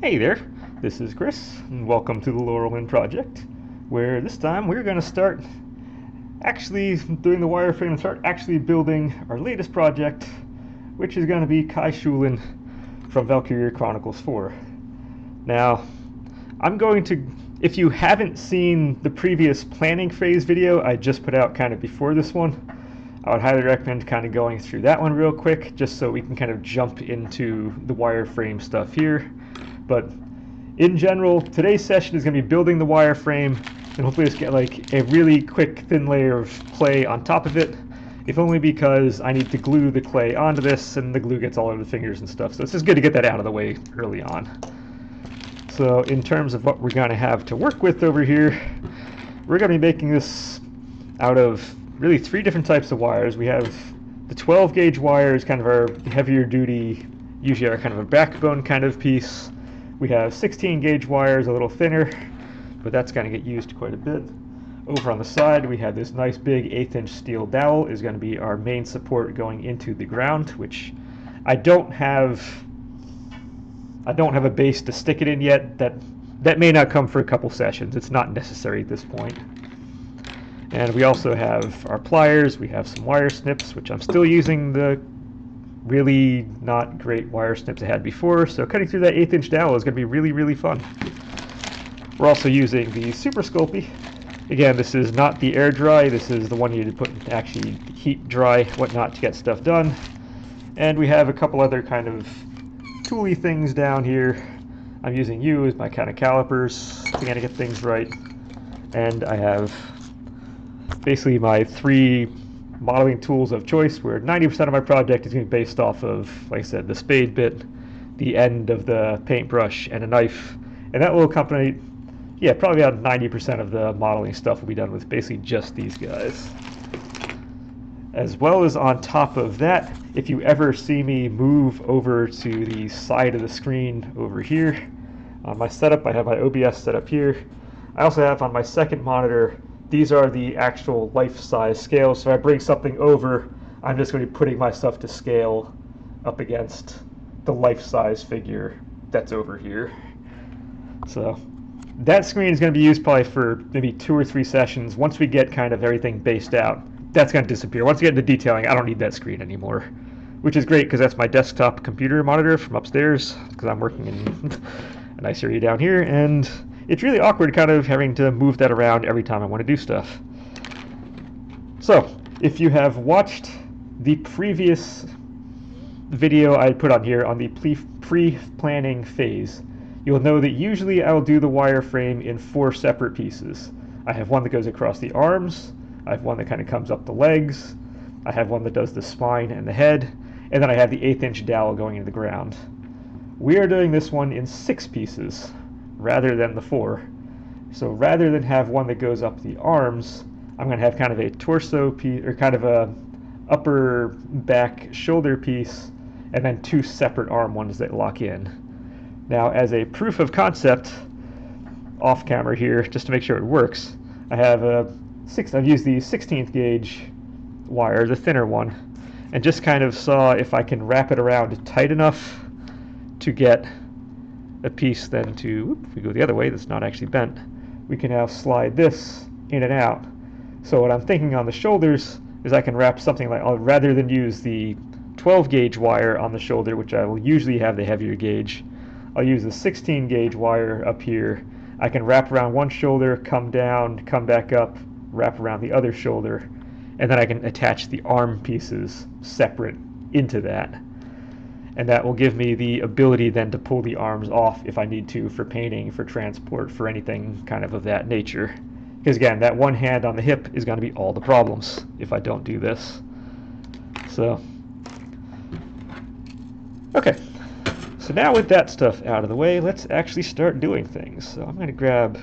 Hey there, this is Chris, and welcome to the Laurelin Project, where this time we're going to start actually doing the wireframe and start actually building our latest project, which is going to be Kai Shulin from Valkyria Chronicles 4. Now, I'm going to, if you haven't seen the previous planning phase video I just put out kind of before this one, I would highly recommend kind of going through that one real quick, just so we can kind of jump into the wireframe stuff here. But in general, today's session is going to be building the wireframe and hopefully just get like a really quick thin layer of clay on top of it, if only because I need to glue the clay onto this and the glue gets all over the fingers and stuff. So it's just good to get that out of the way early on. So in terms of what we're going to have to work with over here, we're going to be making this out of really 3 different types of wires. We have the 12 gauge wires, kind of our heavier duty, usually our kind of a backbone kind of piece. We have 16 gauge wires, a little thinner, but that's going to get used quite a bit. Over on the side, we have this nice big 1/8" steel dowel is going to be our main support going into the ground, which I don't have a base to stick it in yet. That may not come for a couple sessions. It's not necessary at this point. And we also have our pliers. We have some wire snips, which I'm still using the really not great wire snips I had before, so cutting through that 1/8" dowel is going to be really, really fun. We're also using the Super Sculpey. Again, this is not the air dry, this is the one you need to put actually heat dry, whatnot, to get stuff done. And we have a couple other kind of tooly things down here. I'm using you as my kind of calipers to kind of get things right. And I have basically my 3 modeling tools of choice, where 90% of my project is going to be based off of, like I said, the spade bit, the end of the paintbrush, and a knife. And that will accompany, probably about 90% of the modeling stuff will be done with basically just these guys. As well as on top of that, if you ever see me move over to the side of the screen over here, on my setup, I have my OBS set up here. I also have on my second monitor, these are the actual life-size scales, so if I bring something over, I'm just going to be putting my stuff to scale up against the life-size figure that's over here. So that screen is going to be used probably for maybe 2 or 3 sessions. Once we get kind of everything based out, that's going to disappear. Once we get into detailing, I don't need that screen anymore, which is great because that's my desktop computer monitor from upstairs, because I'm working in a nice area down here, and it's really awkward kind of having to move that around every time I want to do stuff. So, if you have watched the previous video I put on here on the pre-planning phase, you'll know that usually I will do the wireframe in 4 separate pieces. I have one that goes across the arms, I have one that kind of comes up the legs, I have one that does the spine and the head, and then I have the 1/8" dowel going into the ground. We are doing this one in 6 pieces, rather than the 4. So rather than have one that goes up the arms, I'm going to have kind of a torso piece, or kind of a upper back shoulder piece, and then 2 separate arm ones that lock in. Now, as a proof of concept, off camera here, just to make sure it works, I've used the 16th gauge wire, the thinner one, and just kind of saw if I can wrap it around tight enough to get a piece then to, if we go the other way, that's not actually bent, we can now slide this in and out. So what I'm thinking on the shoulders is I can wrap something like, rather than use the 12 gauge wire on the shoulder, which I will usually have the heavier gauge, I'll use the 16 gauge wire up here. I can wrap around one shoulder, come down, come back up, wrap around the other shoulder, and then I can attach the arm pieces separate into that. And that will give me the ability then to pull the arms off if I need to, for painting, for transport, for anything kind of that nature. Because again, that one hand on the hip is going to be all the problems if I don't do this. So, okay. So now with that stuff out of the way, let's actually start doing things. So I'm going to grab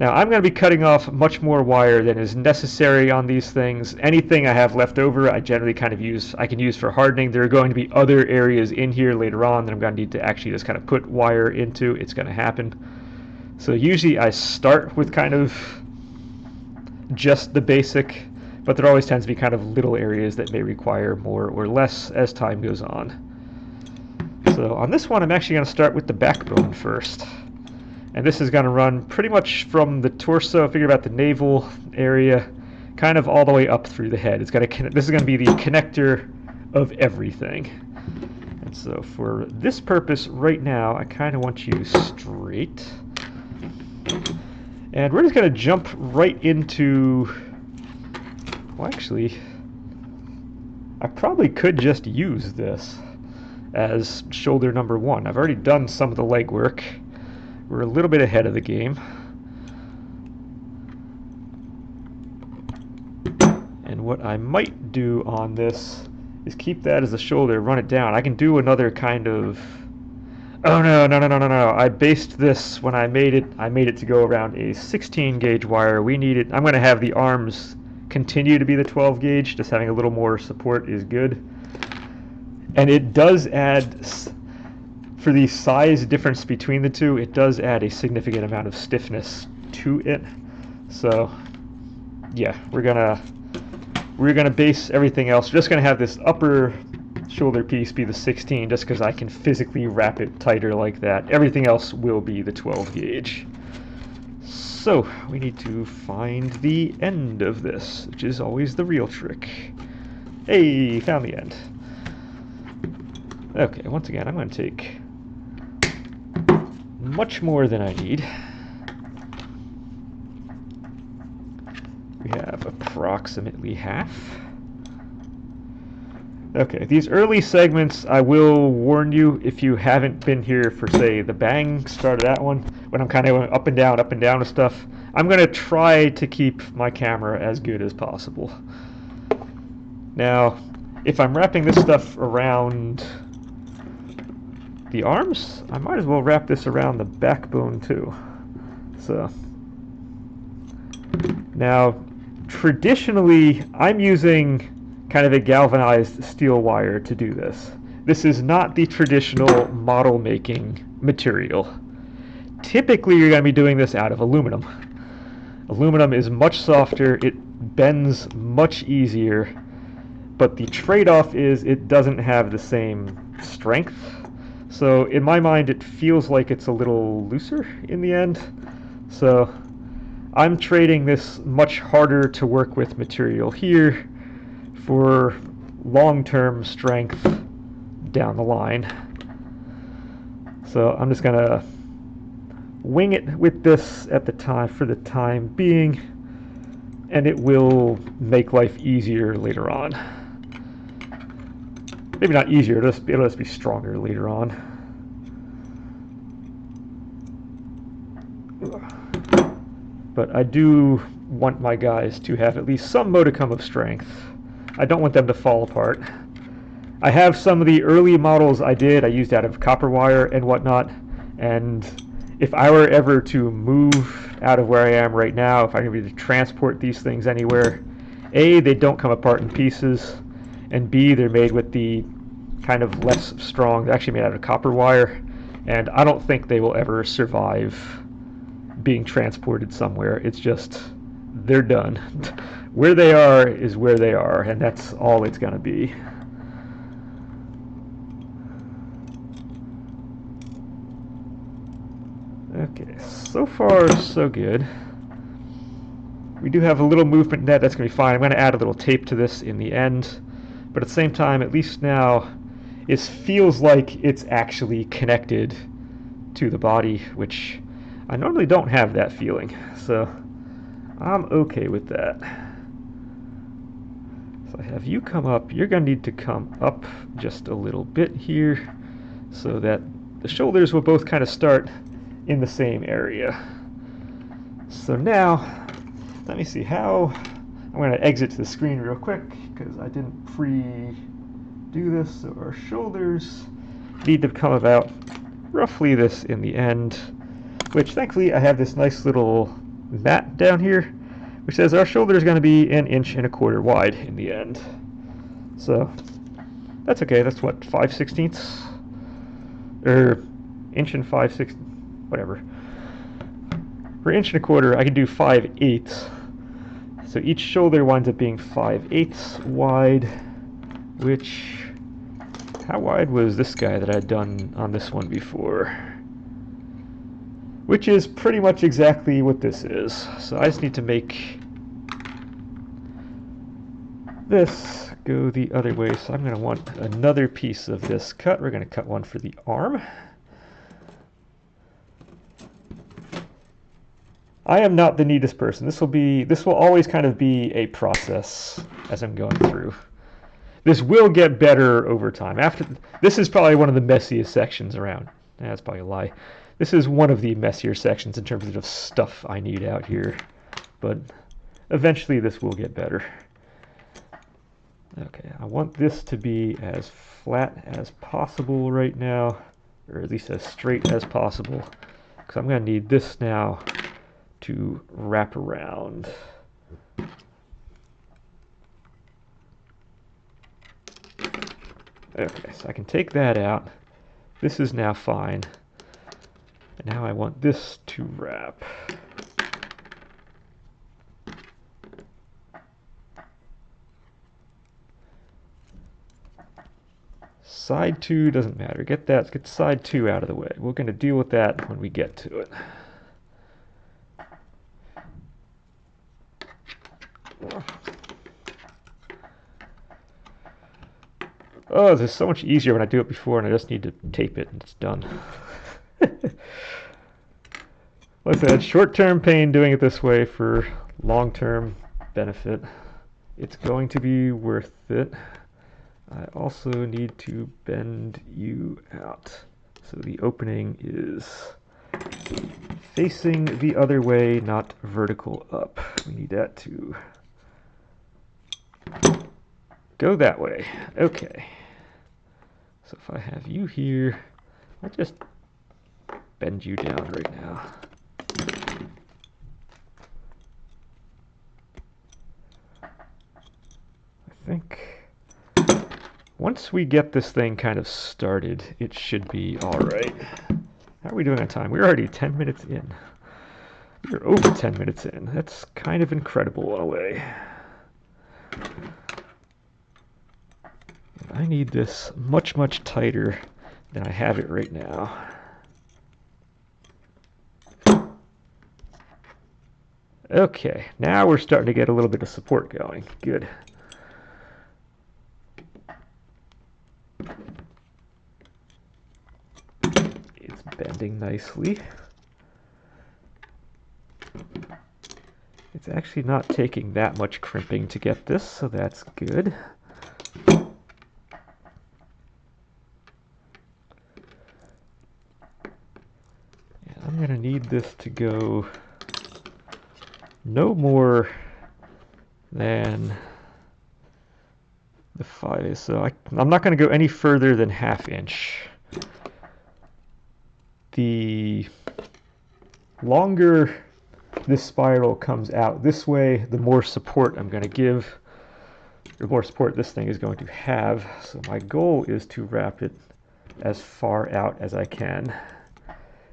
now I'm going to be cutting off much more wire than is necessary on these things. Anything I have left over, I generally kind of I can use for hardening. There are going to be other areas in here later on that I'm going to need to actually just kind of put wire into. It's going to happen. So usually I start with kind of just the basic but there always tends to be kind of little areas that may require more or less as time goes on. So on this one, I'm actually going to start with the backbone first. And this is going to run pretty much from the torso, figure about the navel area, kind of all the way up through the head. It's going to this is going to be the connector of everything. And so for this purpose right now, I kind of want you straight. And we're just going to jump right into, well, actually, I probably could just use this as shoulder number one. I've already done some of the leg work. We're a little bit ahead of the game. And what I might do on this is keep that as a shoulder, run it down. I can do another kind of... Oh no. I based this when I made it to go around a 16 gauge wire. I'm going to have the arms continue to be the 12 gauge, just having a little more support is good. And it does add, for the size difference between the two, it does add a significant amount of stiffness to it. So yeah, we're gonna base everything else. We're just gonna have this upper shoulder piece be the 16 just because I can physically wrap it tighter like that. Everything else will be the 12 gauge. So we need to find the end of this, which is always the real trick. Hey, found the end. Okay, once again, I'm going to take much more than I need. We have approximately half. Okay, these early segments, I will warn you, if you haven't been here for, say, the bang start of that one, when I'm kind of going up and down with stuff, I'm going to try to keep my camera as good as possible. Now, if I'm wrapping this stuff around the arms, I might as well wrap this around the backbone too. So, now, traditionally, I'm using kind of a galvanized steel wire to do this. This is not the traditional model making material. Typically, you're going to be doing this out of aluminum. Aluminum is much softer, it bends much easier, but the trade-off is it doesn't have the same strength. So in my mind, it feels like it's a little looser in the end. So I'm trading this much harder to work with material here for long-term strength down the line. So I'm just gonna wing it with this at the time for the time being, and it will make life easier later on. Maybe not easier, it'll just be stronger later on. But I do want my guys to have at least some modicum of strength. I don't want them to fall apart. I have some of the early models I used out of copper wire and whatnot, and if I were ever to move out of where I am right now, if I'm going to transport these things anywhere, A, they don't come apart in pieces, and B, they're made with the kind of less strong, they're actually made out of copper wire, and I don't think they will ever survive being transported somewhere. It's just, they're done. Where they are is where they are, and that's all it's going to be. Okay, so far so good. We do have a little movement net, that's going to be fine. I'm going to add a little tape to this in the end, but at the same time, at least now, it feels like it's actually connected to the body, which I normally don't have that feeling, so I'm okay with that. So I have you come up. You're going to need to come up just a little bit here so that the shoulders will both kind of start in the same area. So now, let me see how, I'm going to exit to the screen real quick because I didn't pre-do this. So our shoulders need to come about roughly this in the end, which thankfully I have this nice little mat down here which says our shoulder is going to be 1.25 inches wide in the end. So that's okay. That's what, 5/16, or 1 5/16, whatever. For 1.25 inches, I can do 5/8. So each shoulder winds up being 5/8 wide, which, how wide was this guy that I'd done on this one before? Which is pretty much exactly what this is. So I just need to make this go the other way. So I'm going to want another piece of this cut. We're going to cut one for the arm. I am not the neatest person. This will always kind of be a process as I'm going through. This will get better over time. This is probably one of the messiest sections around. That's probably a lie. This is one of the messier sections in terms of stuff I need out here. But eventually this will get better. Okay, I want this to be as flat as possible right now, or at least as straight as possible, because I'm going to need this now to wrap around. Okay, so I can take that out. This is now fine. And now I want this to wrap. Side 2 doesn't matter. Get side 2 out of the way. We're going to deal with that when we get to it. Oh, this is so much easier when I do it before and I just need to tape it and it's done. Like I said, short-term pain doing it this way for long-term benefit. It's going to be worth it. I also need to bend you out. So the opening is facing the other way, not vertical up. We need that to go that way. Okay. So if I have you here, I'll just bend you down right now. I think once we get this thing kind of started, it should be all right. How are we doing on time? We're already 10 minutes in. We're over 10 minutes in. That's kind of incredible in a way. I need this much, much tighter than I have it right now. Okay, now we're starting to get a little bit of support going. Good. It's bending nicely. It's actually not taking that much crimping to get this, so that's good. I'm going to need this to go no more than the 5. So I'm not going to go any further than 1/2 inch. The longer this spiral comes out this way, the more support I'm going to give, the more support this thing is going to have. So my goal is to wrap it as far out as I can.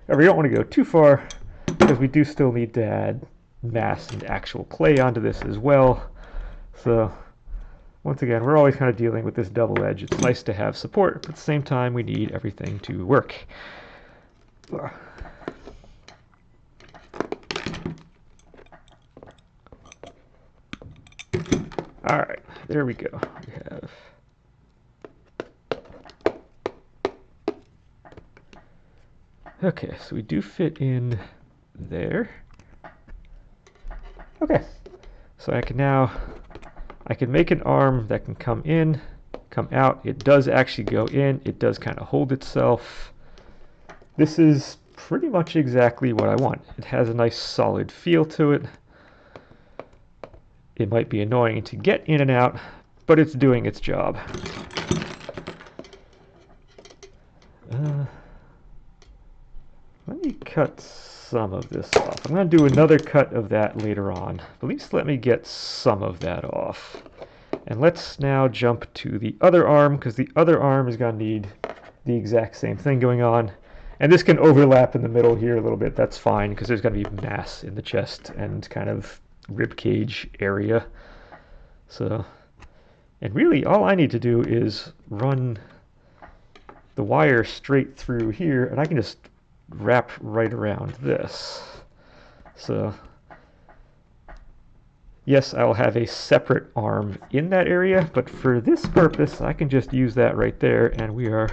However, you don't want to go too far because we do still need to add mass and actual clay onto this as well. So once again, we're always kind of dealing with this double edge. It's nice to have support, but at the same time, we need everything to work. All right, there we go. We have okay, so we do fit in there. Okay, so I can make an arm that can come in, come out. It does actually go in. It does kind of hold itself. This is pretty much exactly what I want. It has a nice solid feel to it. It might be annoying to get in and out, but it's doing its job. Let me cut some of this off. I'm going to do another cut of that later on. At least let me get some of that off. And let's now jump to the other arm, because the other arm is going to need the exact same thing going on. And this can overlap in the middle here a little bit. That's fine, because there's going to be mass in the chest and kind of rib cage area. So, and really all I need to do is run the wire straight through here, and I can just wrap right around this. So yes, I'll have a separate arm in that area, but for this purpose, I can just use that right there, and we are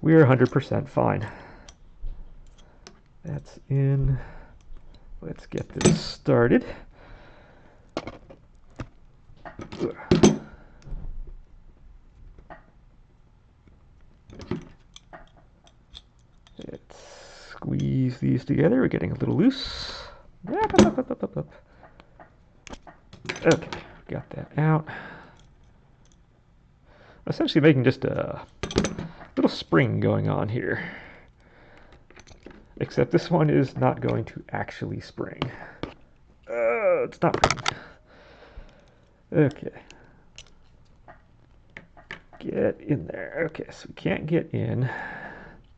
100% fine. That's in. Let's get this started. Let's squeeze these together. We're getting a little loose. Okay, got that out. Essentially making just a little spring going on here. Except this one is not going to actually spring. It's not working. Okay. Get in there. Okay, so we can't get in.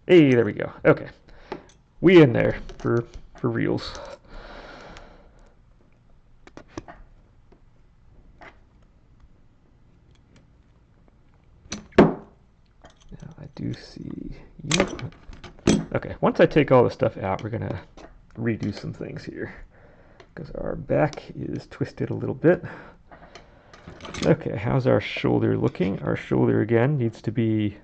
Hey, there we go. Okay. We in there for reals. Now I do see you. Okay, once I take all the stuff out, we're gonna redo some things here because our back is twisted a little bit. Okay, how's our shoulder looking? Our shoulder again needs to be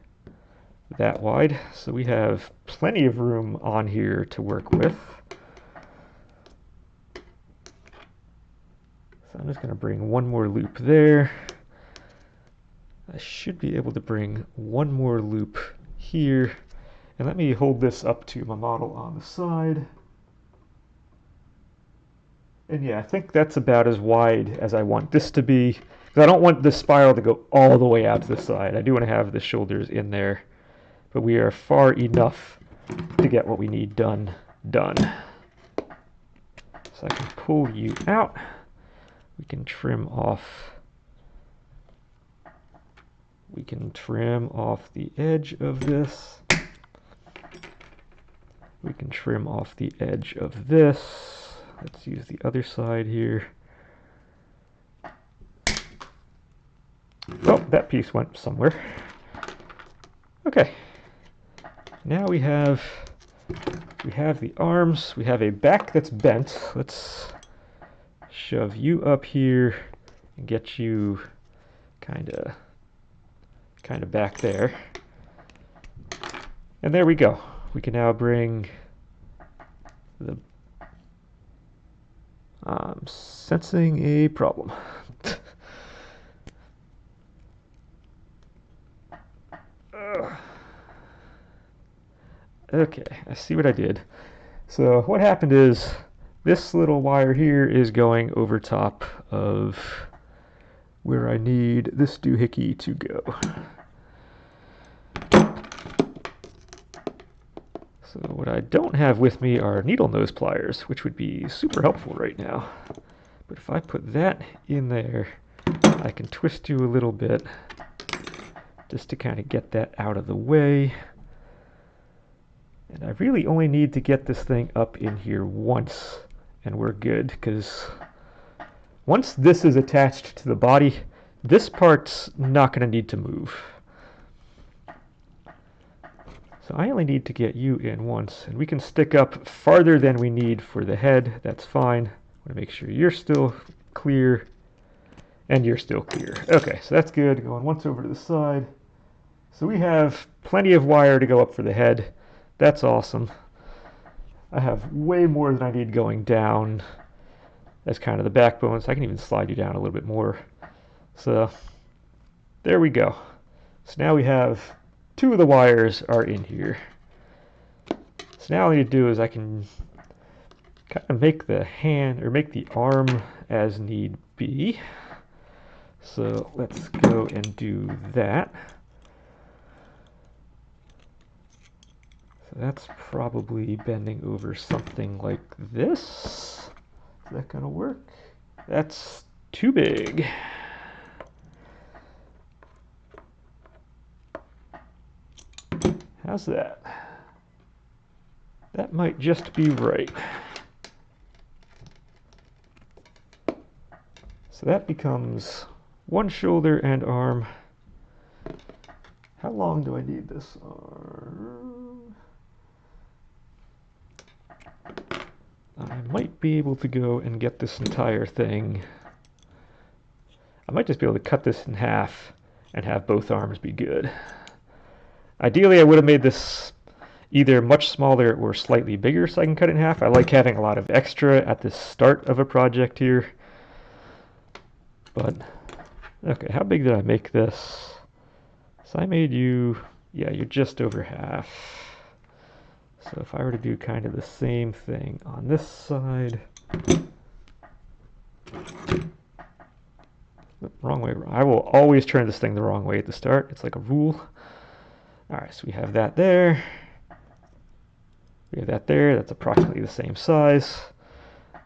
that wide, so we have plenty of room on here to work with. So I'm just going to bring one more loop there. I should be able to bring one more loop here. And let me hold this up to my model on the side. And yeah, I think that's about as wide as I want this to be. Because I don't want the spiral to go all the way out to the side. I do want to have the shoulders in there. But we are far enough to get what we need done. So I can pull you out. We can trim off. We can trim off the edge of this. We can trim off the edge of this. Let's use the other side here. Oh, that piece went somewhere. Okay. Now we have the arms. We have a back that's bent. Let's shove you up here and get you kind of back there. And there we go. We can now bring the sensing a problem. Okay, I see what I did. So what happened is this little wire here is going over top of where I need this doohickey to go. So what I don't have with me are needle nose pliers, which would be super helpful right now. But if I put that in there, I can twist you a little bit just to kind of get that out of the way. And I really only need to get this thing up in here once, and we're good, because once this is attached to the body, this part's not going to need to move. So I only need to get you in once, and we can stick up farther than we need for the head. That's fine. I want to make sure you're still clear, and you're still clear. Okay, so that's good. Going once over to the side. So we have plenty of wire to go up for the head. That's awesome. I have way more than I need going down as kind of the backbone, so I can even slide you down a little bit more. So there we go. So now we have two of the wires are in here. So now all I need to do is I can kind of make the hand, or make the arm as need be. So let's go and do that. So that's probably bending over something like this. Is that gonna work? That's too big. How's that? That might just be right. that becomes one shoulder and arm. How long do I need this arm? I might be able to go and get this entire thing. I might just be able to cut this in half and have both arms be good. Ideally, I would have made this either much smaller or slightly bigger so I can cut it in half. I like having a lot of extra at the start of a project here. But, okay, how big did I make this? So I made you, yeah, you're just over half. So if I were to do kind of the same thing on this side, wrong way, I will always turn this thing the wrong way at the start. It's like a rule. All right, so we have that there. We have that there. That's approximately the same size.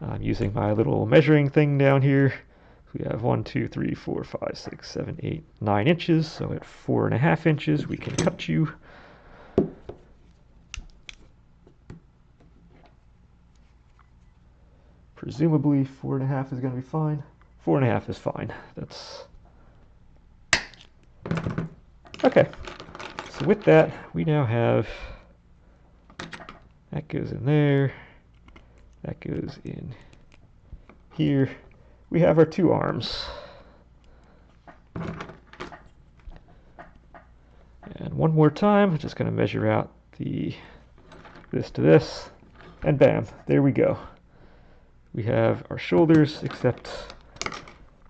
I'm using my little measuring thing down here. We have 1, 2, 3, 4, 5, 6, 7, 8, 9 inches. So at 4.5 inches, we can cut you. Presumably 4.5 is going to be fine. 4.5 is fine. That's okay. So with that, we now have that goes in there. That goes in here. We have our two arms. And one more time, I'm just going to measure out this to this, and bam, there we go. We have our shoulders, except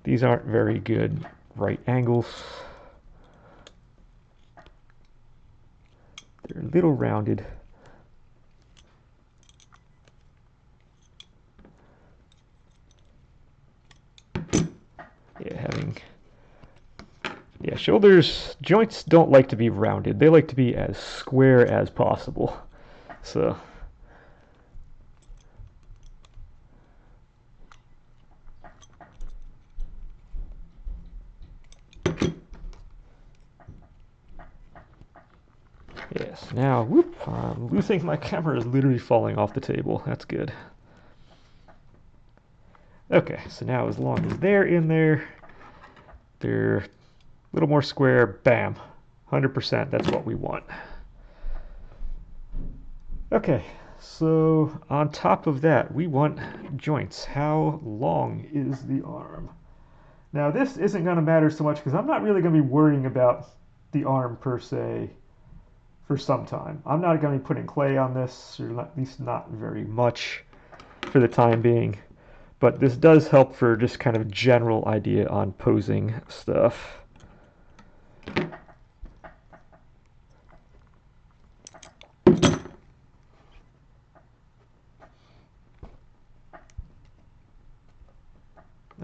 these aren't very good right angles. They're a little rounded. Yeah, shoulders, joints don't like to be rounded. They like to be as square as possible. So yes, now, whoop, I'm losing, my camera is literally falling off the table. That's good. Okay, so now as long as they're in there, they're a little more square, bam, 100%, that's what we want. Okay, so on top of that, we want joints. How long is the arm? Now this isn't going to matter so much because I'm not really going to be worrying about the arm per se for some time. I'm not going to be putting clay on this, or at least not very much for the time being. But this does help for just kind of general idea on posing stuff.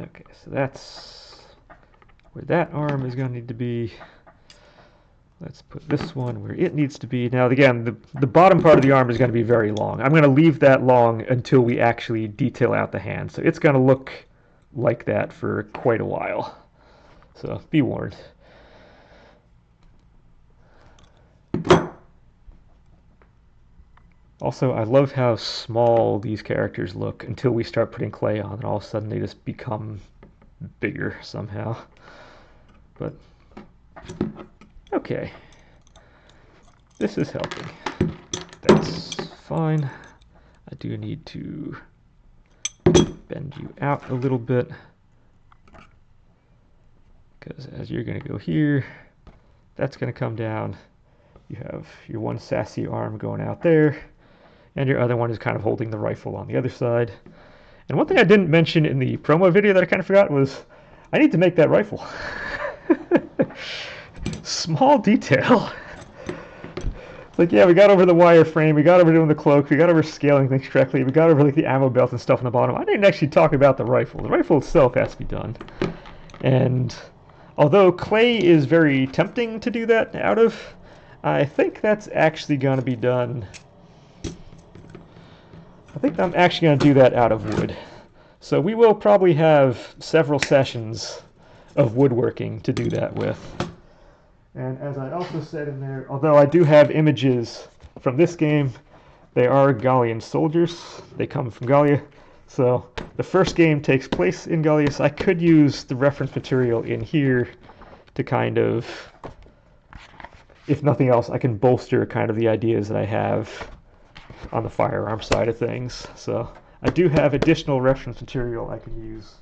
Okay, so that's where that arm is going to need to be. Let's put this one where it needs to be. Now, again, the bottom part of the arm is going to be very long. I'm going to leave that long until we actually detail out the hand. So it's going to look like that for quite a while. So be warned. Also, I love how small these characters look until we start putting clay on, and all of a sudden they just become bigger somehow. But okay, this is helping. That's fine. I do need to bend you out a little bit, because as you're going to go here, that's going to come down. You have your one sassy arm going out there, and your other one is kind of holding the rifle on the other side. And one thing I didn't mention in the promo video that I kind of forgot was I need to make that rifle. Small detail. It's like, yeah, we got over the wireframe, we got over doing the cloak, we got over scaling things correctly, we got over like the ammo belt and stuff on the bottom. I didn't actually talk about the rifle. The rifle itself has to be done. And although clay is very tempting to do that out of, I think that's actually going to be done. I think I'm actually going to do that out of wood. So we will probably have several sessions of woodworking to do that with. And as I also said in there, although I do have images from this game, they are Gallian soldiers. They come from Gallia. So the first game takes place in Gullius. I could use the reference material in here to kind of, if nothing else, I can bolster kind of the ideas that I have on the firearm side of things. So I do have additional reference material I can use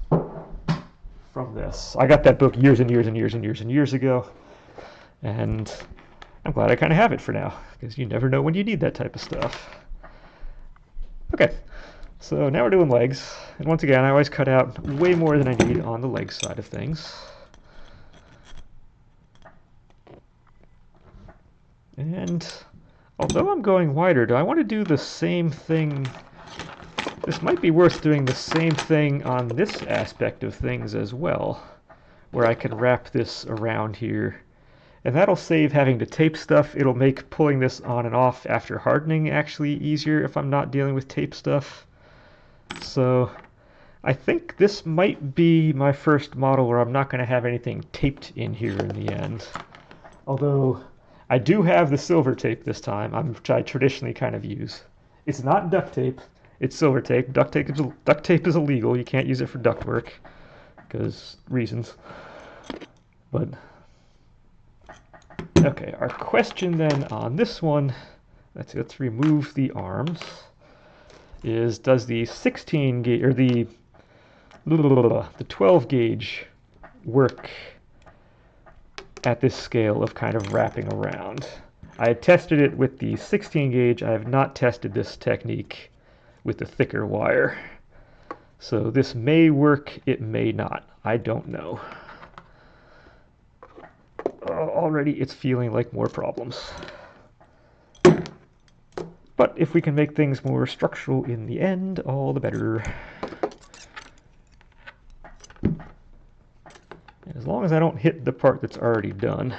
from this. I got that book years and years and years and years and years ago, and I'm glad I kind of have it for now, because you never know when you need that type of stuff. Okay, so now we're doing legs, and once again, I always cut out way more than I need on the leg side of things. And although I'm going wider, do I want to do the same thing? This might be worth doing the same thing on this aspect of things as well, where I can wrap this around here. And that'll save having to tape stuff. It'll make pulling this on and off after hardening actually easier if I'm not dealing with tape stuff. So I think this might be my first model where I'm not going to have anything taped in here in the end. Although I do have the silver tape this time, which I traditionally kind of use. It's not duct tape, it's silver tape. Duct tape is illegal. You can't use it for duct work because reasons. But okay, our question then on this one, let's remove the arms, is does the 16 gauge or the 12 gauge work at this scale of kind of wrapping around? I had tested it with the 16 gauge. I have not tested this technique with the thicker wire. So this may work, it may not. I don't know. Already it's feeling like more problems. But if we can make things more structural in the end, all the better. As long as I don't hit the part that's already done.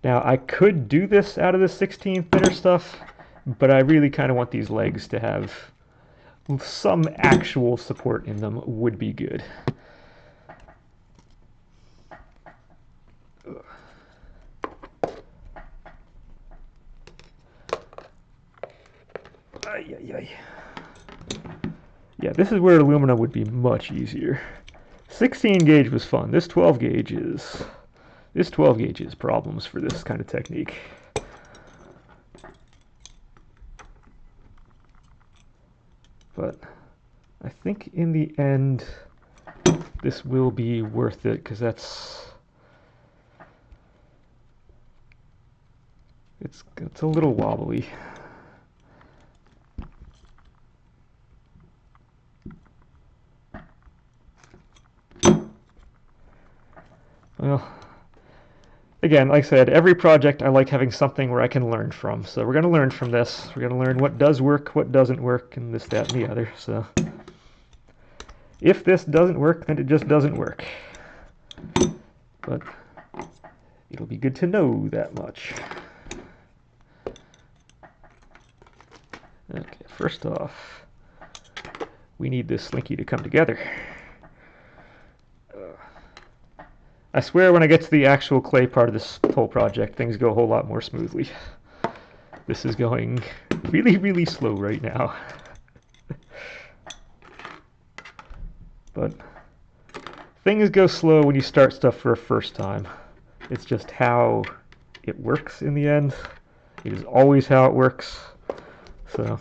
Now I could do this out of the 16 thinner stuff, but I really kind of want these legs to have some actual support in them would be good. Yeah, this is where aluminum would be much easier. 16 gauge was fun. This 12 gauge is problems for this kind of technique. But I think in the end this will be worth it, because it's a little wobbly. Well, again, like I said, every project I like having something where I can learn from. So we're going to learn from this. We're going to learn what does work, what doesn't work, and this, that, and the other. So if this doesn't work, then it just doesn't work. But it'll be good to know that much. Okay, first off, we need this slinky to come together. I swear when I get to the actual clay part of this whole project, things go a whole lot more smoothly. This is going really, really slow right now. But things go slow when you start stuff for a first time. It's just how it works in the end. It is always how it works. So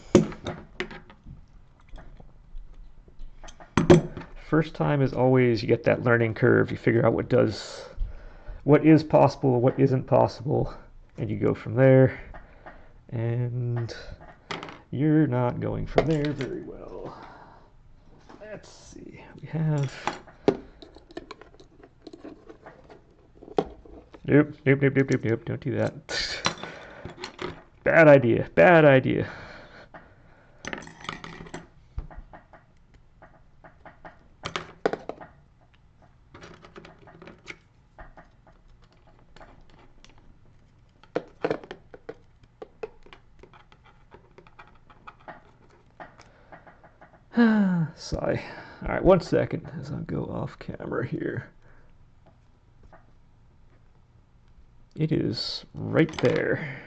first time is always, you get that learning curve. You figure out what is possible, what isn't possible, and you go from there. And you're not going from there very well. Let's see. We have. Nope. Don't do that. Bad idea. Bad idea. Sigh. Alright, 1 second as I go off camera here. It is right there.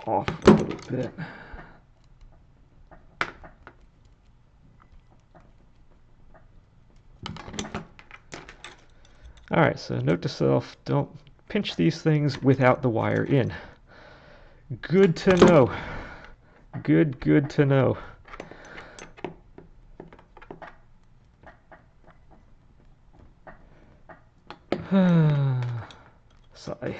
off a little bit. Alright, so note to self, don't pinch these things without the wire in. Good to know. Good to know. Sigh.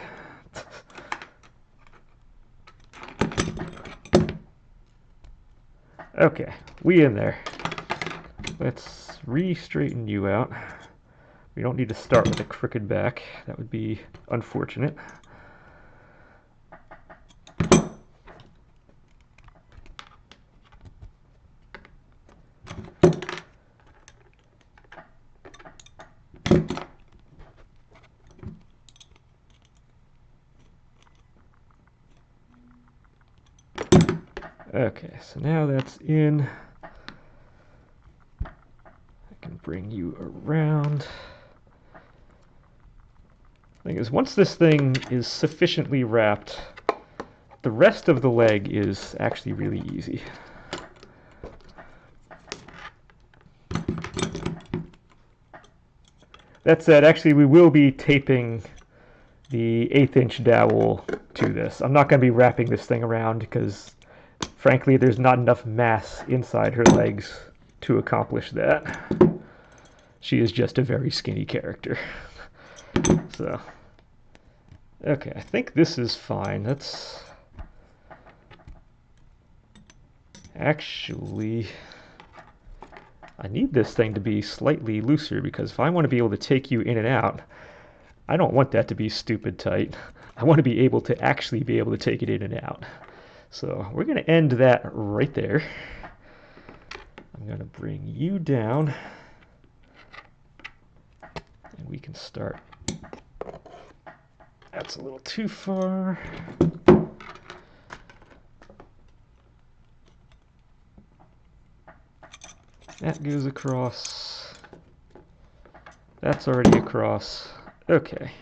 Okay, we in there. Let's re-straighten you out. We don't need to start with a crooked back. That would be unfortunate. Okay, so now that's in. I can bring you around. Thing is, once this thing is sufficiently wrapped, the rest of the leg is actually really easy. That said, actually we will be taping the 1/8 inch dowel to this. I'm not going to be wrapping this thing around because frankly there's not enough mass inside her legs to accomplish that. She is just a very skinny character. So, okay, I think this is fine. That's actually, I need this thing to be slightly looser because if I want to be able to take you in and out, I don't want that to be stupid tight. I want to be able to actually be able to take it in and out. So we're going to end that right there. I'm going to bring you down and we can start. That's a little too far. That goes across. That's already across. Okay.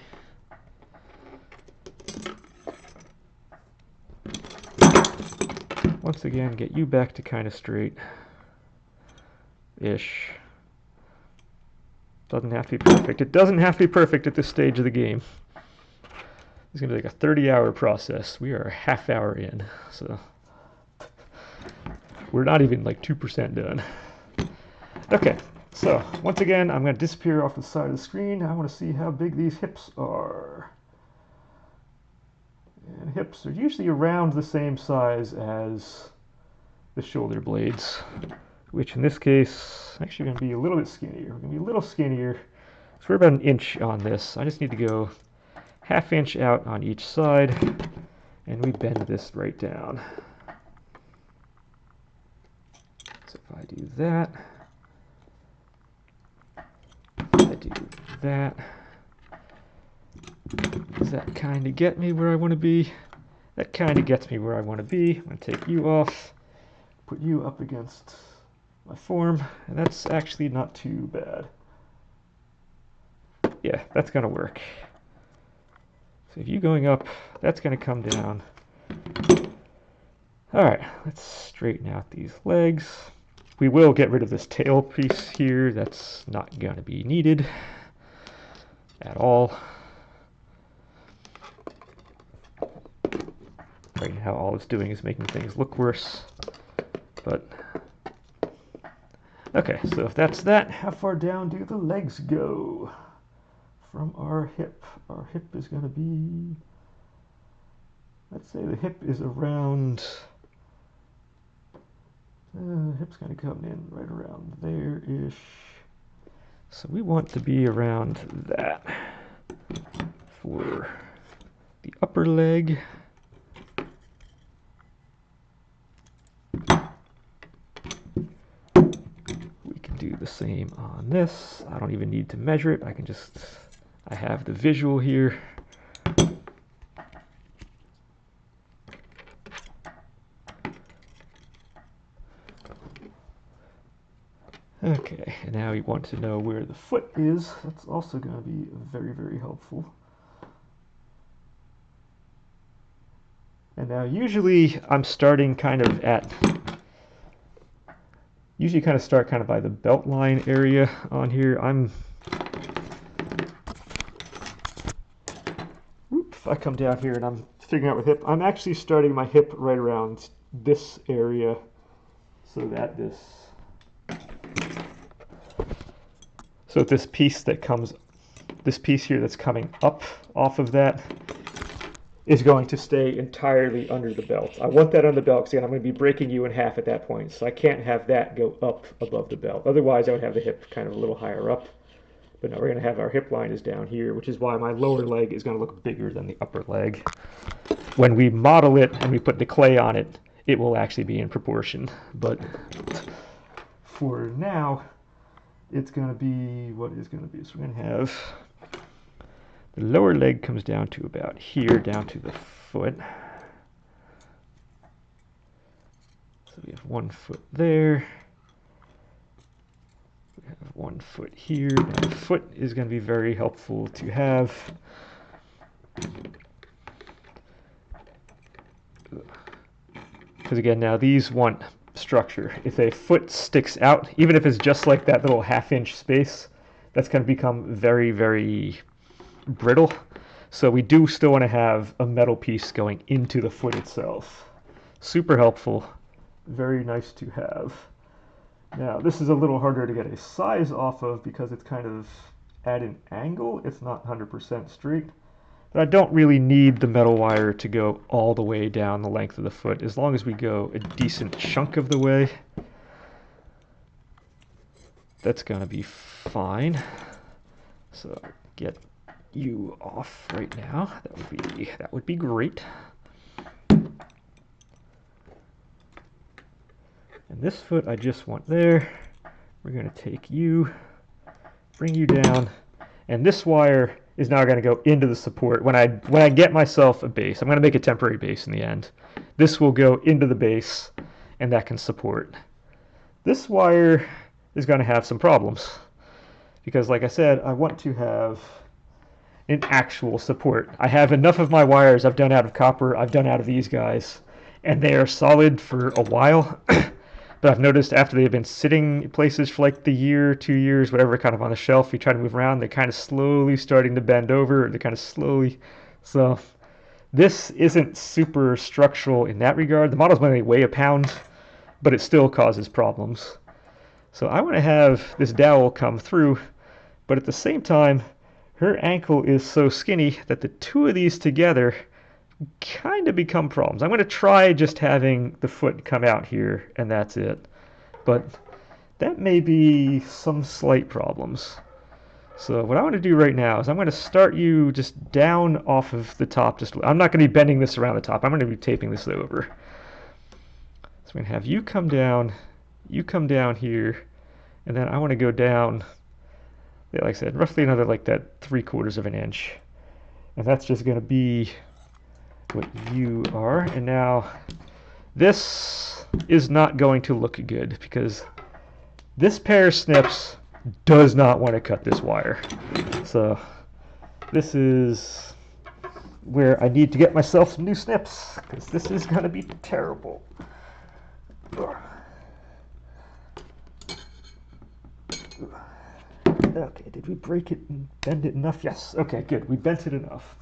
Once again, get you back to kind of straight-ish. Doesn't have to be perfect. It doesn't have to be perfect at this stage of the game. It's going to be like a 30-hour process. We are a half hour in, so we're not even like 2% done. Okay, so once again, I'm going to disappear off the side of the screen. I want to see how big these hips are. And hips are usually around the same size as the shoulder blades, which in this case, actually going to be a little bit skinnier. We're going to be a little skinnier. So we're about 1 inch on this. I just need to go 1/2 inch out on each side, and we bend this right down. So if I do that, I do that. Does that kind of get me where I want to be? That kind of gets me where I want to be. I'm going to take you off, put you up against my form, and that's actually not too bad. Yeah, that's going to work. So if you going up, that's going to come down. Alright, let's straighten out these legs. We will get rid of this tail piece here. That's not going to be needed at all. Right now all it's doing is making things look worse. But okay, so if that's that, how far down do the legs go from our hip? Our hip is going to be, let's say the hip is around, the hip's going to come in right around there-ish. So we want to be around that for the upper leg. We can do the same on this. I don't even need to measure it. I have the visual here. Okay, and now we want to know where the foot is. That's also going to be very, very helpful. And now usually I'm starting kind of start kind of by the belt line area on here. If I come down here and I'm figuring out with hip, I'm actually starting my hip right around this area so that this piece here that's coming up off of that is going to stay entirely under the belt. I want that on the belt because I'm going to be breaking you in half at that point, so I can't have that go up above the belt. Otherwise, I would have the hip kind of a little higher up. But no, we're going to have our hip line is down here, which is why my lower leg is going to look bigger than the upper leg. When we model it and we put the clay on it, it will actually be in proportion. But for now, it's going to be what it's going to be. So we're going to have the lower leg comes down to about here, down to the foot. So we have 1 foot there. We have 1 foot here. Now the foot is going to be very helpful to have. Because again, now these want structure. If a foot sticks out, even if it's just like that little half-inch space, that's going to become very, very brittle. So we do still want to have a metal piece going into the foot itself. Super helpful. Very nice to have. Now this is a little harder to get a size off of because it's kind of at an angle. It's not 100% straight. But I don't really need the metal wire to go all the way down the length of the foot, as long as we go a decent chunk of the way. That's going to be fine. So get you off right now. That would be great. And this foot I just want there. We're going to take you, bring you down, and this wire is now going to go into the support. When I get myself a base, I'm going to make a temporary base in the end. This will go into the base, and that can support. This wire is going to have some problems because, like I said, I want to have an actual support. I have enough of my wires I've done out of copper, I've done out of these guys, and they are solid for a while. But I've noticed after they've been sitting in places for like the year, 2 years, whatever, kind of on the shelf, you try to move around, they're kind of slowly starting to bend over. They're kind of slowly. So this isn't super structural in that regard. The models only weigh a pound, but it still causes problems. So I want to have this dowel come through, but at the same time, her ankle is so skinny that the two of these together kind of become problems. I'm going to try just having the foot come out here and that's it, but that may be some slight problems. So what I want to do right now is I'm going to start you just down off of the top. I'm not going to be bending this around the top. I'm going to be taping this over. So I'm going to have you come down here, and then I want to go down, like I said, roughly another like that 3/4 of an inch, and that's just going to be what you are. And now this is not going to look good because this pair of snips does not want to cut this wire. So this is where I need to get myself some new snips because this is going to be terrible. Okay, did we break it and bend it enough? Yes. Okay, good. We bent it enough.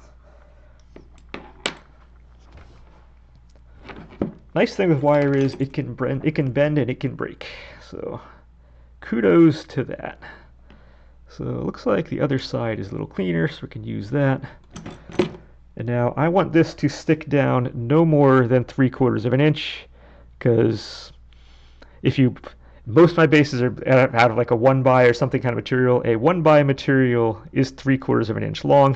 Nice thing with wire is it can bend and it can break. So kudos to that. So it looks like the other side is a little cleaner, so we can use that. And now I want this to stick down no more than 3/4 of an inch, because most of my bases are out of like a 1x or something kind of material. A 1x material is 3/4 of an inch long,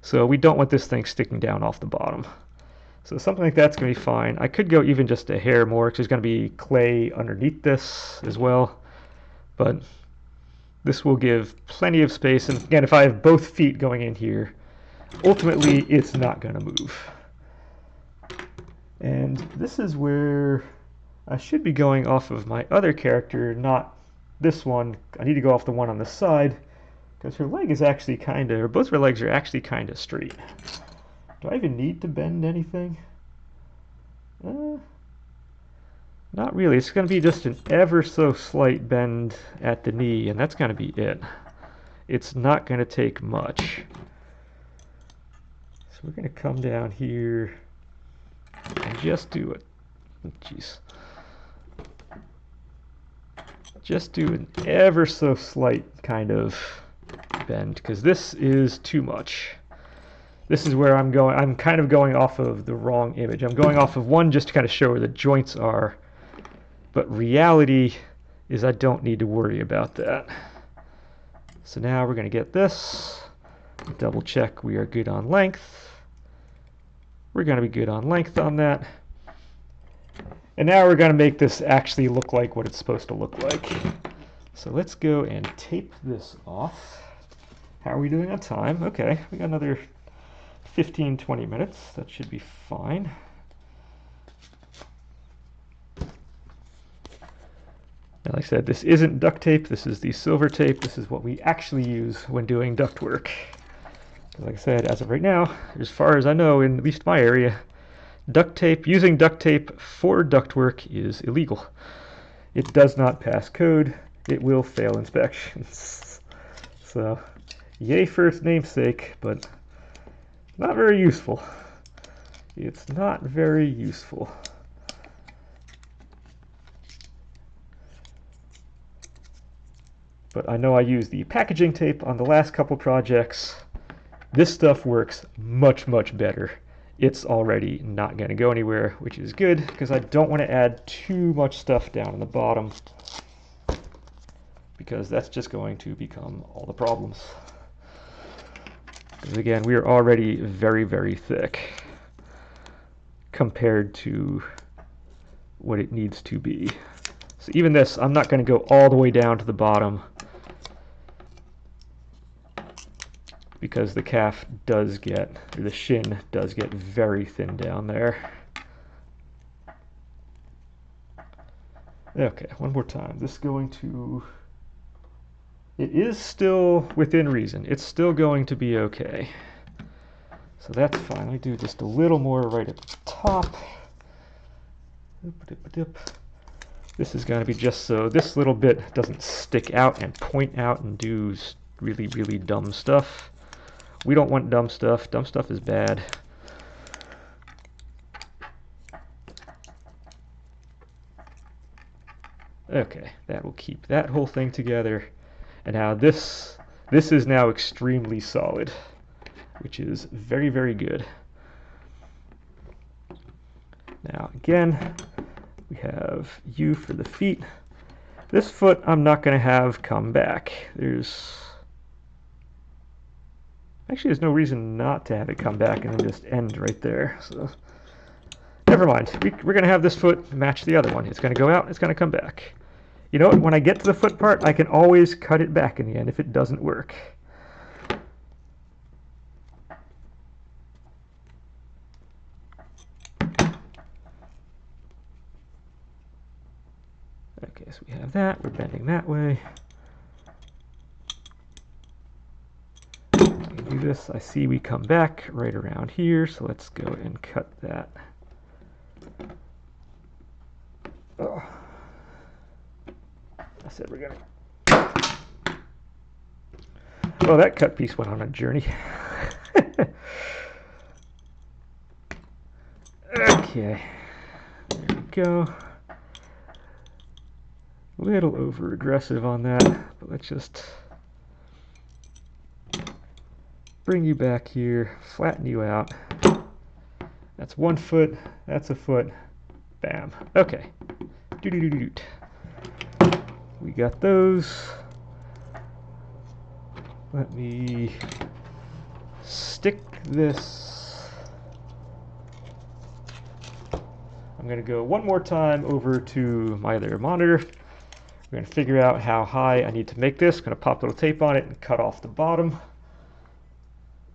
so we don't want this thing sticking down off the bottom. So something like that's going to be fine. I could go even just a hair more because there's going to be clay underneath this as well. But this will give plenty of space. And again, if I have both feet going in here, ultimately it's not going to move. And this is where I should be going off of my other character, not this one. I need to go off the one on the side because her leg is actually or both of her legs are actually kind of straight. Do I even need to bend anything? Not really. It's going to be just an ever so slight bend at the knee, and that's going to be it. It's not going to take much. So we're going to come down here and just do it. Jeez. Just do an ever so slight kind of bend, because this is too much. This is where I'm going. I'm kind of going off of the wrong image. I'm going off of one just to kind of show where the joints are. But reality is I don't need to worry about that. So now we're going to get this. Double check we are good on length. We're going to be good on length on that. And now we're going to make this actually look like what it's supposed to look like. So let's go and tape this off. How are we doing on time? Okay, we got another 15-20 minutes. That should be fine. Now, like I said, this isn't duct tape. This is the silver tape. This is what we actually use when doing duct work. Like I said, as of right now, as far as I know, in at least my area, using duct tape for ductwork is illegal. It does not pass code. It will fail inspections. So, yay for its namesake, but not very useful. It's not very useful. But I know I used the packaging tape on the last couple projects. This stuff works much, much better. It's already not going to go anywhere, which is good, because I don't want to add too much stuff down in the bottom, because that's just going to become all the problems. Because again, we are already very, very thick compared to what it needs to be. So even this, I'm not going to go all the way down to the bottom, because the calf does get, or the shin does get very thin down there. Okay, one more time. This is going to, it is still within reason. It's still going to be okay. So that's fine. Let me do just a little more right at the top. This is going to be just so this little bit doesn't stick out and point out and do really, really dumb stuff. We don't want dumb stuff. Dumb stuff is bad. Okay, that will keep that whole thing together. And now this is now extremely solid, which is very, very good. Now again, we have U for the feet. This foot I'm not going to have come back. Actually, there's no reason not to have it come back and then just end right there. So, never mind. We're going to have this foot match the other one. It's going to go out, it's going to come back. You know what? When I get to the foot part, I can always cut it back in the end if it doesn't work. Okay, so we have that. We're bending that way. Do this. I see we come back right around here, so let's go and cut that. Oh. I said we're gonna. Oh, that cut piece went on a journey. Okay, there we go. A little over aggressive on that, but let's just bring you back here, flatten you out. That's 1 foot, that's a foot, bam. Okay. Doo-doo-doo-doo-doo. We got those. Let me stick this. I'm going to go one more time over to my other monitor. We're going to figure out how high I need to make this. I'm going to pop a little tape on it and cut off the bottom.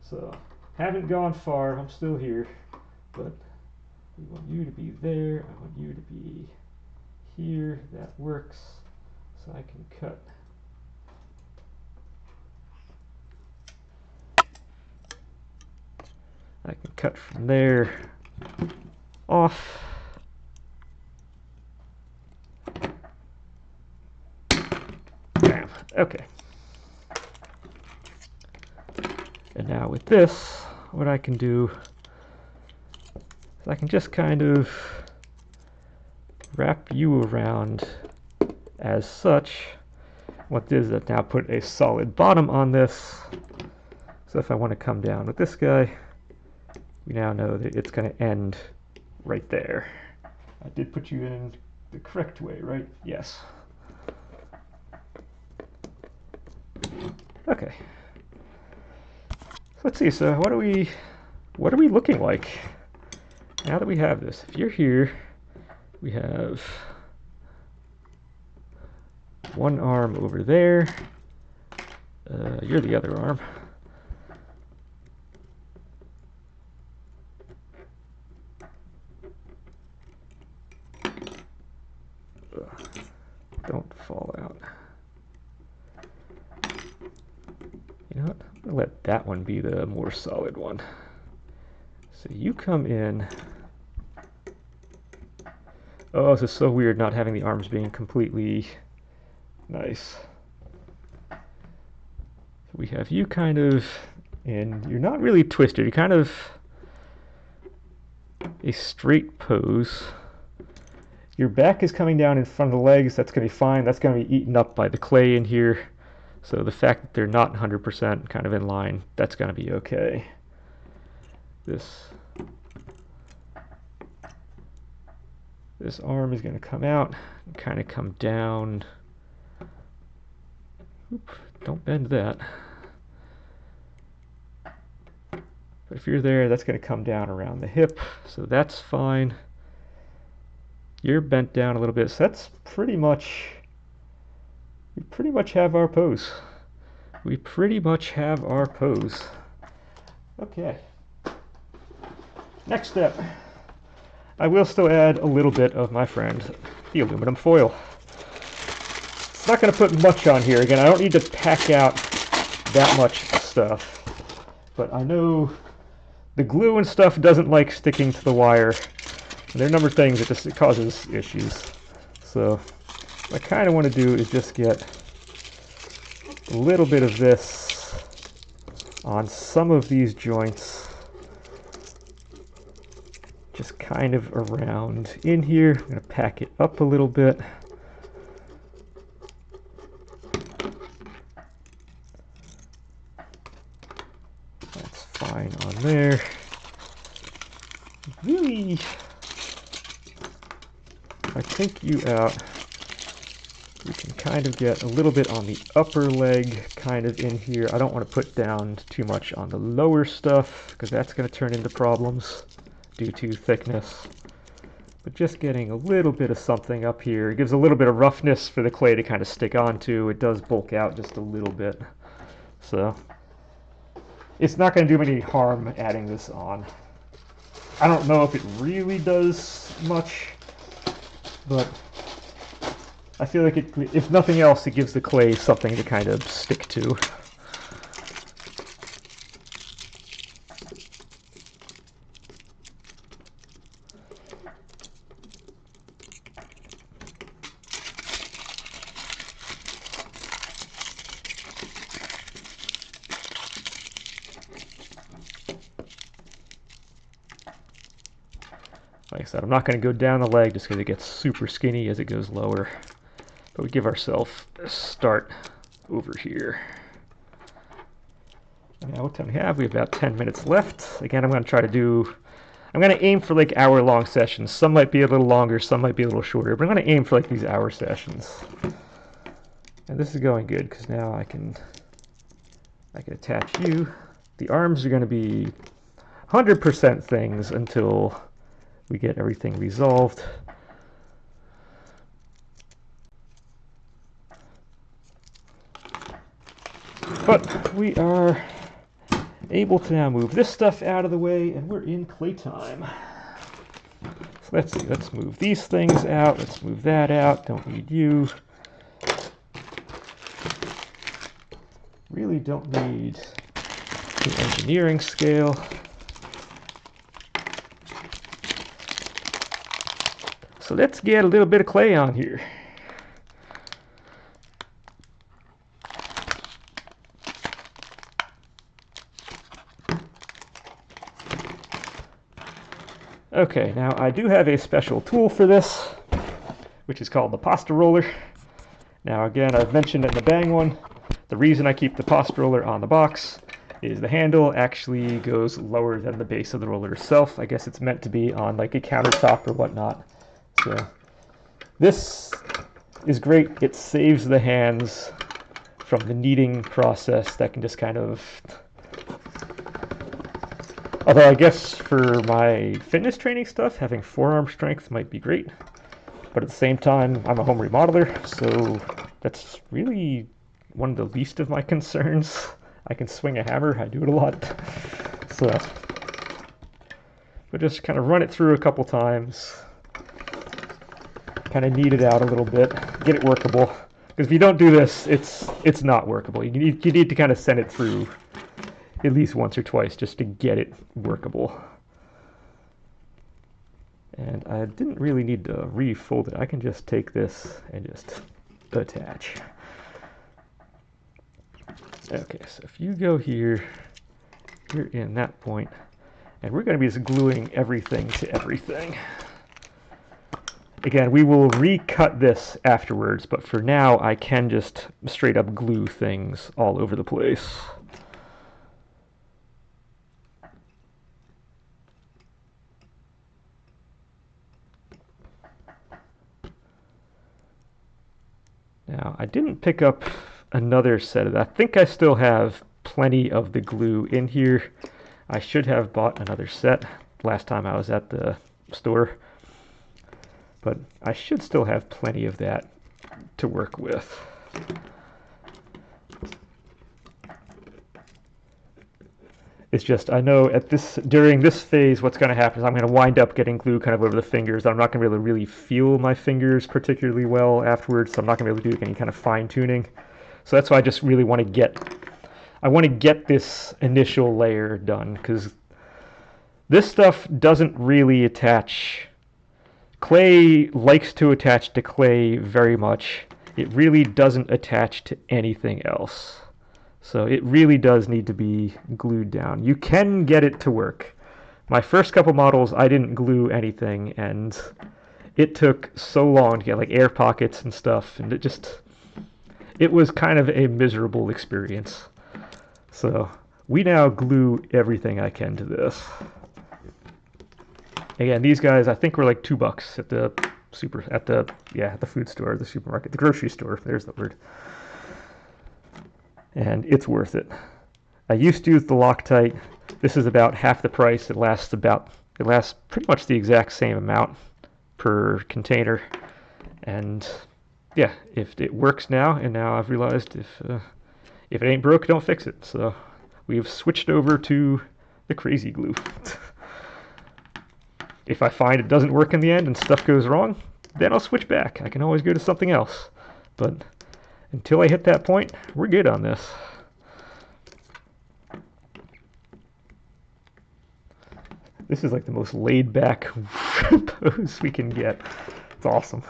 So, haven't gone far. I'm still here. But we want you to be there. I want you to be here. That works. So I can cut. I can cut from there off. Okay. And now with this, what I can do is I can just kind of wrap you around as such. What this is, I've now put a solid bottom on this. So if I want to come down with this guy, we now know that it's going to end right there. I did put you in the correct way, right? Yes. Okay. So let's see. So what are we looking like now that we have this? If you're here, we have one arm over there. You're the other arm. Don't fall out. You know what? I'm going to let that one be the more solid one. So you come in. Oh, this is so weird not having the arms being completely nice. So we have you kind of, and you're not really twisted. You're kind of a straight pose. Your back is coming down in front of the legs. That's going to be fine. That's going to be eaten up by the clay in here. So the fact that they're not 100% kind of in line, that's going to be okay. This arm is going to come out and kind of come down. Oop, don't bend that. But if you're there, that's going to come down around the hip, so that's fine. You're bent down a little bit, so that's pretty much, we pretty much have our pose. We pretty much have our pose. Okay. Next step. I will still add a little bit of my friend, the aluminum foil. It's not going to put much on here. Again, I don't need to pack out that much stuff. But I know the glue and stuff doesn't like sticking to the wire. And there are a number of things that just, it causes issues. So what I kind of want to do is just get a little bit of this on some of these joints. Just kind of around in here. I'm going to pack it up a little bit. That's fine on there. Really, if I take you out, we can kind of get a little bit on the upper leg kind of in here. I don't want to put down too much on the lower stuff because that's going to turn into problems due to thickness. But just getting a little bit of something up here. It gives a little bit of roughness for the clay to kind of stick onto. It does bulk out just a little bit. So it's not going to do any harm adding this on. I don't know if it really does much, but I feel like it, if nothing else, it gives the clay something to kind of stick to. Like I said, I'm not going to go down the leg just because it gets super skinny as it goes lower. But we give ourselves a start over here. Now what time we have? We have about 10 minutes left. Again, I'm going to try to do, I'm going to aim for like hour-long sessions. Some might be a little longer, some might be a little shorter, but I'm going to aim for like these hour sessions. And this is going good because now I can attach you. The arms are going to be 100% things until we get everything resolved. But we are able to now move this stuff out of the way, and we're in clay time. So let's see, let's move these things out, let's move that out, don't need you. Really don't need the engineering scale. So let's get a little bit of clay on here. Okay, now I do have a special tool for this, which is called the pasta roller. Now again, I've mentioned in the Bang one, the reason I keep the pasta roller on the box is the handle actually goes lower than the base of the roller itself. I guess it's meant to be on like a countertop or whatnot. So this is great. It saves the hands from the kneading process that can just kind of... Although I guess for my fitness training stuff, having forearm strength might be great. But at the same time, I'm a home remodeler, so that's really one of the least of my concerns. I can swing a hammer, I do it a lot. So, but just kind of run it through a couple times, kind of knead it out a little bit, get it workable. Because if you don't do this, it's not workable. You need to kind of send it through at least once or twice just to get it workable. And I didn't really need to refold it. I can just take this and just attach. Okay, so if you go here, you're in that point, and we're going to be just gluing everything to everything. Again, we will recut this afterwards, but for now I can just straight up glue things all over the place. Now, I didn't pick up another set of that. I think I still have plenty of the glue in here. I should have bought another set last time I was at the store, but I should still have plenty of that to work with. It's just, I know during this phase, what's going to happen is I'm going to wind up getting glue kind of over the fingers. I'm not going to be able to really feel my fingers particularly well afterwards, so I'm not going to be able to do any kind of fine tuning. So that's why I just really want to get this initial layer done, because this stuff doesn't really attach. Clay likes to attach to clay very much. It really doesn't attach to anything else. So it really does need to be glued down. You can get it to work. My first couple models, I didn't glue anything, and it took so long to get like air pockets and stuff, and it was kind of a miserable experience. So we now glue everything I can to this. Again, these guys I think were like $2 at the food store, the supermarket, the grocery store. There's the word. And it's worth it. I used to use the Loctite. This is about half the price. It lasts pretty much the exact same amount per container. And yeah, if it works now, and now I've realized if it ain't broke, don't fix it. So we've switched over to the crazy glue. If I find it doesn't work in the end and stuff goes wrong, then I'll switch back. I can always go to something else. But until I hit that point, we're good on this. This is like the most laid back pose we can get. It's awesome.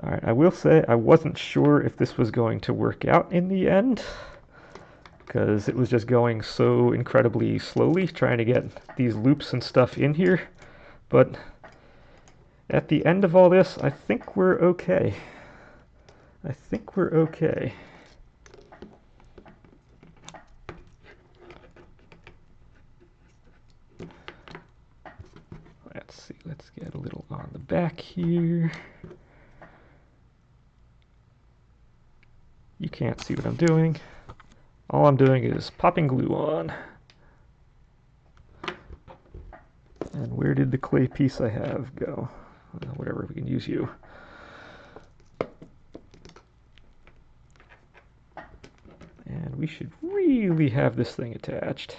Alright, I will say I wasn't sure if this was going to work out in the end, because it was just going so incredibly slowly trying to get these loops and stuff in here. But at the end of all this, I think we're okay. I think we're okay. Let's see, let's get a little on the back here. You can't see what I'm doing. All I'm doing is popping glue on. And where did the clay piece I have go? Whatever, we can use you. And we should really have this thing attached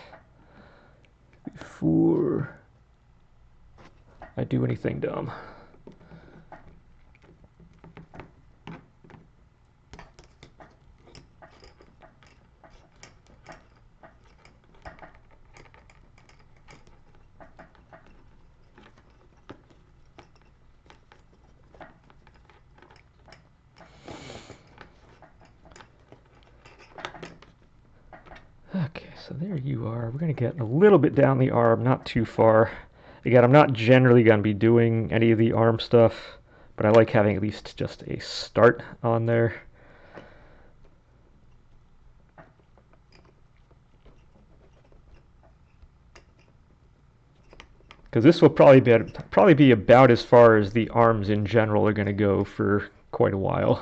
before I do anything dumb. So there you are. We're going to get a little bit down the arm, not too far. Again, I'm not generally going to be doing any of the arm stuff, but I like having at least just a start on there. Because this will probably be about as far as the arms in general are going to go for quite a while.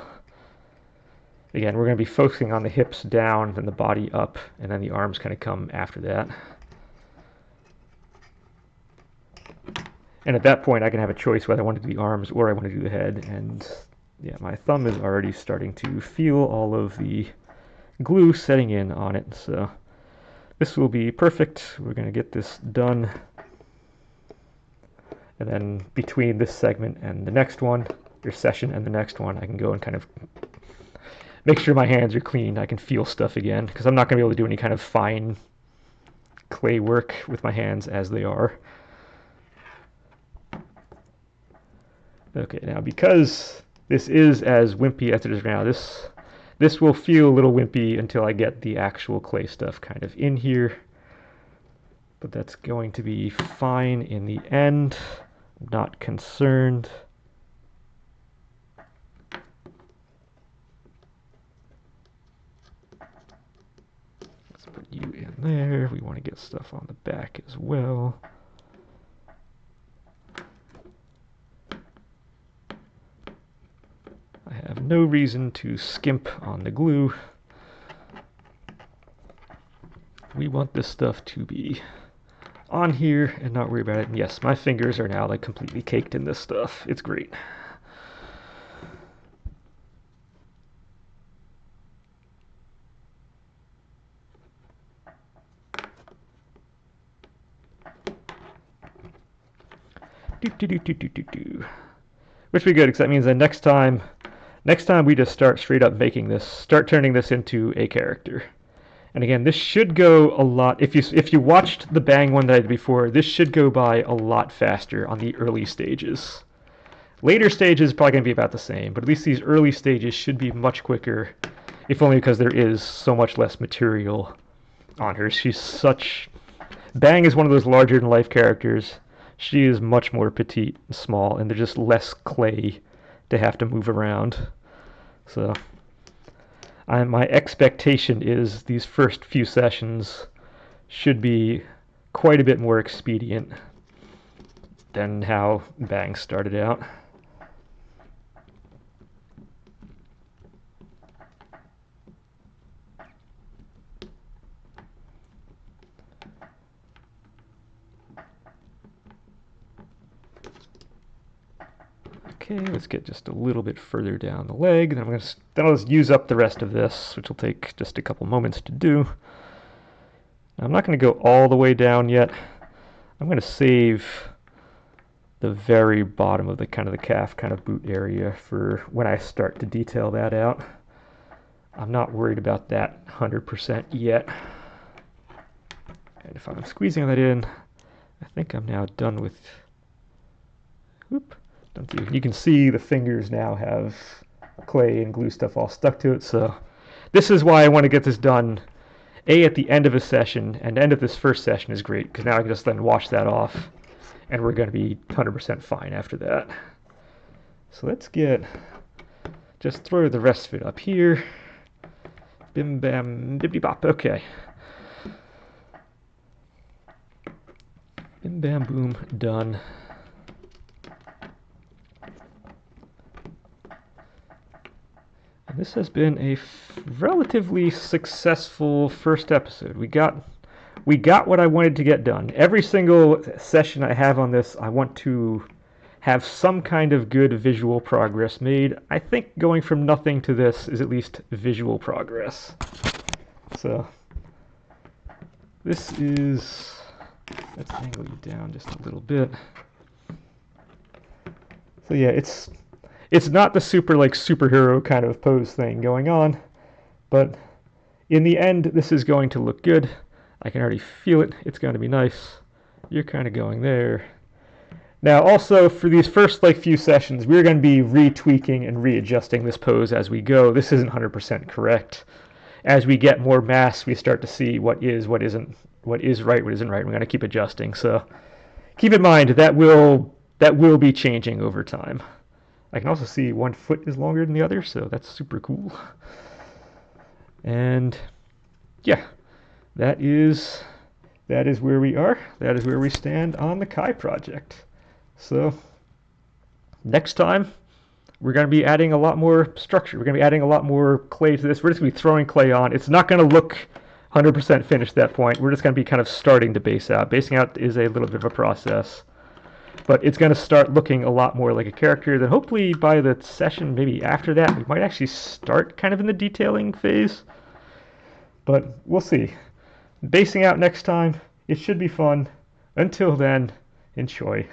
Again, we're going to be focusing on the hips down, then the body up, and then the arms kind of come after that. And at that point, I can have a choice whether I want to do the arms or I want to do the head. And yeah, my thumb is already starting to feel all of the glue setting in on it. So this will be perfect. We're going to get this done. And then between this segment and the next one, your session and the next one, I can go and kind of make sure my hands are clean. I can feel stuff again, because I'm not going to be able to do any kind of fine clay work with my hands as they are. Okay, now because this is as wimpy as it is now, this will feel a little wimpy until I get the actual clay stuff kind of in here. But that's going to be fine in the end. I'm not concerned. Let's put you in there. We want to get stuff on the back as well. I have no reason to skimp on the glue. We want this stuff to be on here and not worry about it. And yes, my fingers are now like completely caked in this stuff. It's great. Which would be good, because that means that next time we just start straight up making this, start turning this into a character. And again, this should go a lot, if you watched the Bang one that I did before, this should go by a lot faster on the early stages. Later stages probably going to be about the same, but at least these early stages should be much quicker, if only because there is so much less material on her. Bang is one of those larger-than-life characters. She is much more petite and small, and there's just less clay to have to move around. So my expectation is these first few sessions should be quite a bit more expedient than how Bang started out. Okay, let's get just a little bit further down the leg. Then I'll just use up the rest of this, which will take just a couple moments to do. Now, I'm not going to go all the way down yet. I'm going to save the very bottom of the calf boot area for when I start to detail that out. I'm not worried about that 100% yet. And if I'm squeezing that in, I think I'm now done with. Whoop. You can see the fingers now have clay and glue stuff all stuck to it, so this is why I want to get this done at the end of a session, and the end of this first session is great, because now I can just then wash that off, and we're going to be 100% fine after that. So let's just throw the rest of it up here. Bim bam, bibbidi bop, okay. Bim bam boom, done. This has been a relatively successful first episode. We got what I wanted to get done. Every single session I have on this, I want to have some kind of good visual progress made. I think going from nothing to this is at least visual progress. So this is, let's angle you down just a little bit. So yeah, it's not the superhero kind of pose thing going on, but in the end, this is going to look good. I can already feel it. It's going to be nice. You're kind of going there. Now, also, for these first few sessions, we're going to be retweaking and readjusting this pose as we go. This isn't 100% correct. as we get more mass, we start to see what is, what isn't, what is right, what isn't right. We're going to keep adjusting. So keep in mind that will be changing over time. I can also see one foot is longer than the other, so that's super cool. And yeah, that is where we are. That is where we stand on the Kai project. So next time, we're going to be adding a lot more structure. We're going to be adding a lot more clay to this. We're just going to be throwing clay on. It's not going to look 100% finished at that point. We're just going to be kind of starting to base out. Basing out is a little bit of a process. But it's going to start looking a lot more like a character. Then hopefully by the session, maybe after that, we might actually start kind of in the detailing phase. But we'll see. Basing out next time. It should be fun. Until then, enjoy.